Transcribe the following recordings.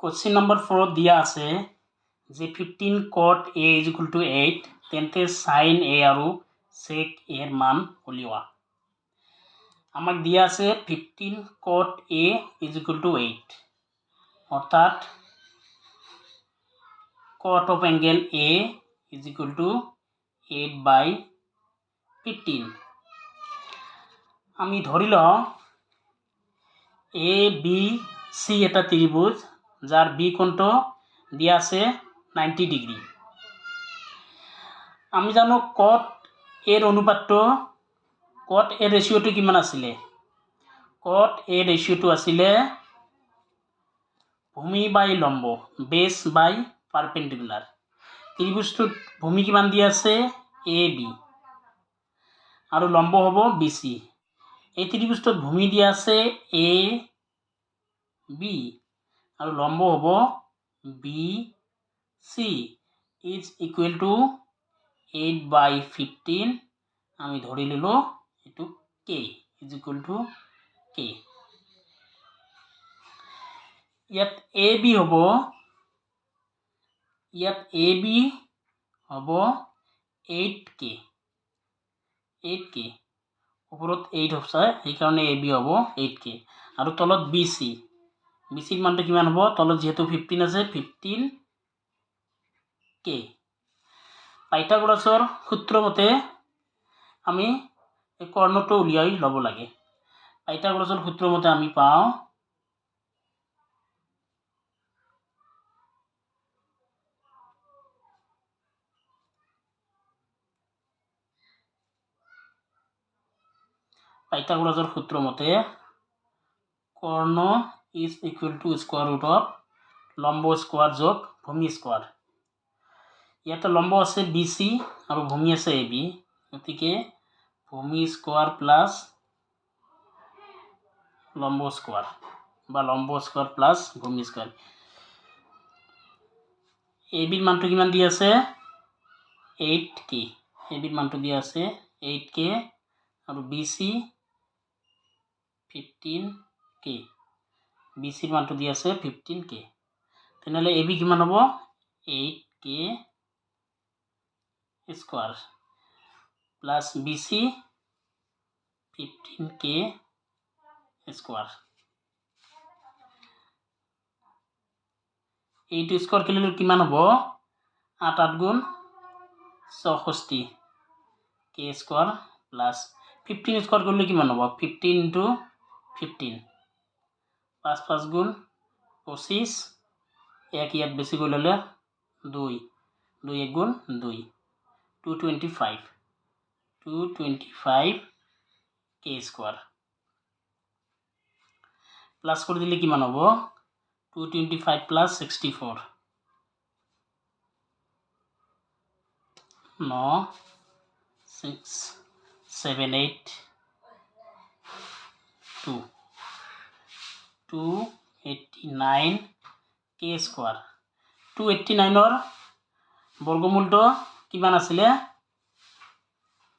Question number 4 দিয়া আছে যে 15 cot a = 8 তেন্তে sin a আৰু sec a এর মান উলিওয়া। আমাক দিয়া আছে 15 cot a = 8 অর্থাৎ cot of angle a = 8/15। আমি ধরিল এ বি সি এটা ত্রিভুজ যার বি কোণটো দিয়া আছে 90 ডিগ্রি। আমি জানো cot এর অনুপাতটো cot এর রেশিওটো কিমান আছিলে? cot এর রেশিওটো আছিলে ভূমি বাই লম্ব, বেস বাই পারপেন্ডিকুলার। ত্রিভুজটোত ভূমি কিমান দিয়া আছে? এ বি আৰু লম্ব হ'ব বি সি। এই ত্ৰিভুজটোত ভূমি দিয়া আছে এ বি আৰু লম্ব হ'ব B C is equal to 8/15। আমি ধৰি ললো এটো K is equal to K. ইয়াত এ বি হ'ব 8k। ওপৰত 8 আছে সেইকাৰণে এ বি হ'ব 8k আৰু তলত বি সি। বি সিৰ মানটো কিমান হ'ব? তলত যেহেতু 15 আছে 15k। পাইথাগোৰাসৰ সূত্ৰ মতে আমি এই কৰ্ণটো উলিয়াই ল'ব লাগে। পাইথাগোৰাসৰ সূত্ৰ মতে আমি পাওঁ পাইথাগোৰাসৰ সূত্ৰ মতে কৰ্ণ is equal to square root of লম্ব স্কোয়াৰ যোগ ভূমি স্কোয়াৰ। ইয়াতে লম্ব আছে বি সি আৰু ভূমি আছে এ বি, গতিকে ভূমি স্কোয়াৰ প্লাস লম্ব স্কোয়াৰ বা লম্ব স্কোয়াৰ প্লাস ভূমি স্কোয়াৰ। এ বিৰ মানটো কিমান দি আছে? 8k। এ বিৰ মানটো দিয়া আছে 8k আৰু বি সি 15k। বি সিৰ মানটো দিয়া আছে 15k। তেনেহ'লে এ বি কিমান হ'ব? 8k স্কোয়ার প্লাস বি সি 15k স্কোয়ার। এইটো স্কোয়ার কৰিলে কিমান হ'ব? 8 8 গুণ 64 k স্কোয়াৰ প্লাস 15 স্কোয়াৰ কৰিলে কিমান হ'ব? 15 × 15 5 5 গুণ 25 এক ইয়াত বেশি কৰি ল'লে 2 2 1 গুণ 2 225 k স্কোয়ার প্লাস করে দিলে কিমান হ'ব? 225 প্লাস 64 9 6 7 8 2 289 k স্কোয়ার। 289 বর্গমূলটো কিমান আছিলে?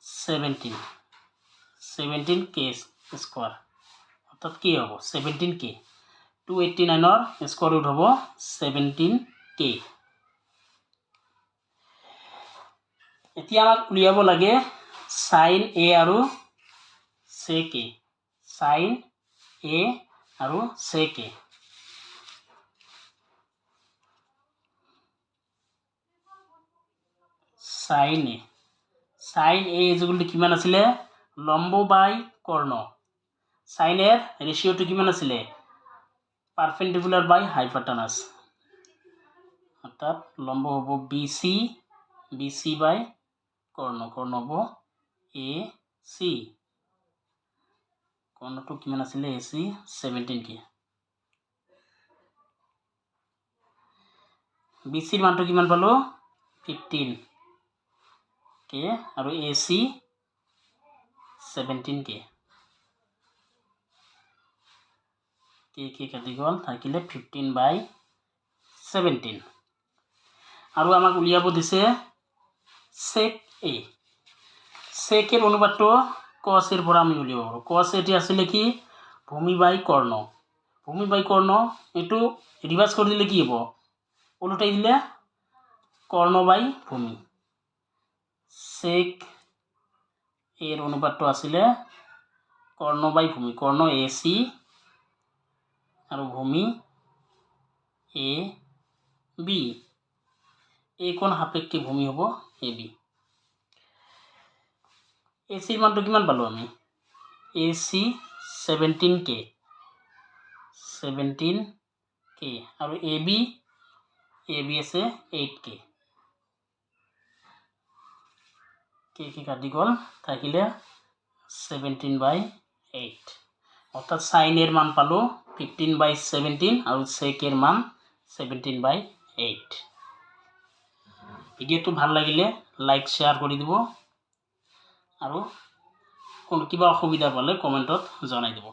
17 k স্কোয়ার অর্থাৎ কি হ'ব? 17k। 289 স্কোয়ার রুট হ'ব 17k। এতিয়া আমাক উলিয়াব লাগে sin a আৰু sec a। sin a আৰু sec a। sin a কিমান আছিলে? লম্ব বাই কৰ্ণ। sin এর রেশিওটো কিমান আছিলে? পারপেন্ডিকুলার বাই হাইপোটেনাস। অর্থাৎ লম্ব হ'ব BC বাই কর্ণ হ'ব AC। কর্ণটো কিমান আছিলে? AC 17k। BC ৰ মানটো কিমান পালো? 15k আৰু AC 17k। k কাটি গ'ল, থাকিলে 15/17। আৰু আমাক উলিয়াব দিছে sec a। sec এৰ অনুপাতটো cos এৰ পৰা আমি উলিয়াব পাৰোঁ। cos এটি আসলে কি? ভূমি বাই কর্ণ। ভূমি বাই কর্ণ একটু রিভার্স করে দিলে কি হবো উল্টাই দিলে কর্ণ বাই ভূমি সেক এর অনুপাতটো আছিলে কর্ণ বাই ভূমি কর্ণ এ সি আর ভূমি এ বি এই কোণ সাপেক্ষে ভূমি হব এ বি এ চিৰ মানটো কিমান পালোঁ আমি এ চি 17K আৰু এ বি আছে 8K কে কাটি গ'ল থাকিলে 17/8 অর্থাৎ সাইনের মান পালো 15/17 আর সেকের মান 17/8 ভিডিওটো ভাল লাগিলে লাইক শেয়ার করে দিব আর কোন কিবা অসুবিধা পালে কমেন্টত জনাই দিব।